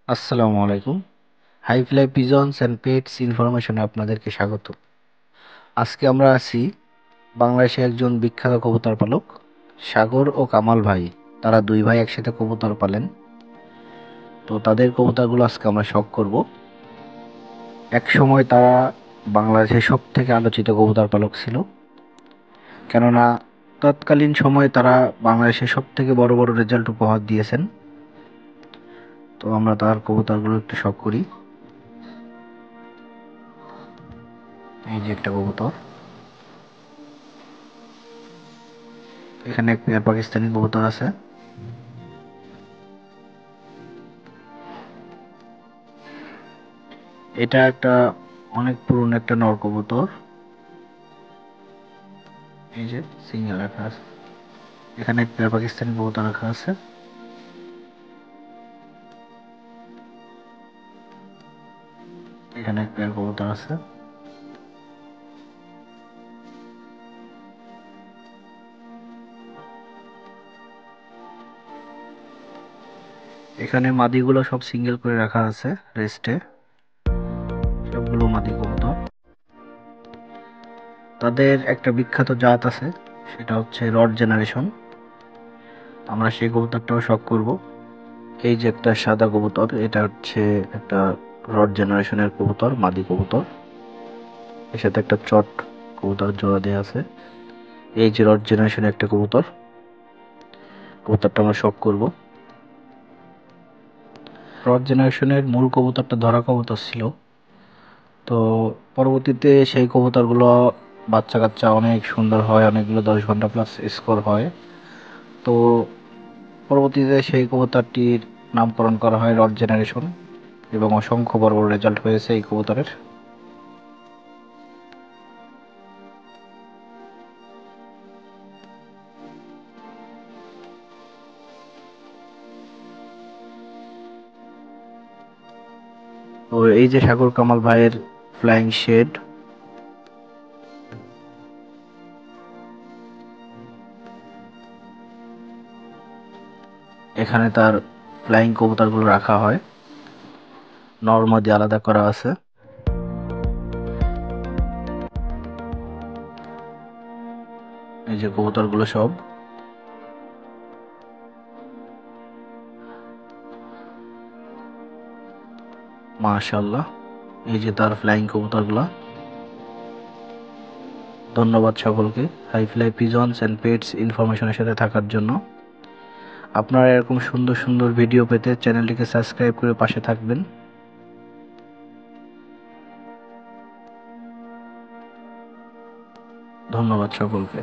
আসসালামু আলাইকুম। High fly pigeons and pets ইনফরমেশনে আপনাদেরকে স্বাগত। আজকে আমরা আছি বাংলাদেশে একজন বিখ্যাত কবুতর পালক সাগর ও কামাল ভাই। তারা দুই ভাই একসাথে কবুতর পালেন। তো তাদের কবুতরগুলো আজকে আমরা শখ করব। এক সময় তারা বাংলাদেশের সব থেকে আলোচিত কবুতর পালক ছিল, কেননা তৎকালীন সময়ে তারা বাংলাদেশের সব থেকে বড় বড় রেজাল্ট উপহার দিয়েছেন। তো আমরা তার কবুতরগুলো একটু শখ করি। এই যে একটা কবুতর, এখানে এক পেয়ার পাকিস্তানি কবুতর আছে। এটা একটা অনেক পুরনো একটা নর কবুতর। এই যে সিঙ্গেল রাখা আছে, এখানে এক পেয়ার পাকিস্তানি কবুতর রাখা আছে। এখানে এক পেয়ার কবুতর আছে। এখানে মাদিগুলো সব সিঙ্গেল করে রাখা আছে রেস্টে, সবগুলো মাদি কবুতর। তাদের একটা বিখ্যাত জাত আছে, সেটা হচ্ছে রড জেনারেশন। আমরা সেই কবুতরটাও শখ করব। এই যে একটা সাদা কবুতর, এটা হচ্ছে একটা রড জেনারেশনের কবুতর, মাদি কবুতর। এর সাথে একটা চট কবুতর জোড়া দেওয়া আছে। এই যে রড জেনারেশনের একটা কবুতর, কবুতরটা আমরা শখ করব। রড জেনারেশনের মূল কবুতরটা ধরা কবুতর ছিল। তো পরবর্তীতে সেই কবুতরগুলো বাচ্চা কাচ্চা অনেক সুন্দর হয়, অনেকগুলো 10 ঘন্টা প্লাস স্কোর হয়। তো পরবর্তীতে সেই কবুতরটির নামকরণ করা হয় রড জেনারেশন, এবং অসংখ্য বড় বড় রেজাল্ট হয়েছে এই কবুতরের। তো এই যে সাগর কামাল ভাইয়ের ফ্লাইং শেড, এখানে তার ফ্লাইং কবুতরগুলো রাখা হয়, নর মাদি আলাদা করা আছে। এই যে কবুতরগুলো সব, মাশাআল্লাহ। এই যে তার ফ্লাইং কবুতরগুলা। ধন্যবাদ সকলকে high fly pigeons and pets ইনফরমেশনের সাথে থাকার জন্য। আপনারা এরকম সুন্দর সুন্দর ভিডিও পেতে চ্যানেলটিকে সাবস্ক্রাইব করে পাশে থাকবেন। ধন্যবাদ সকলকে।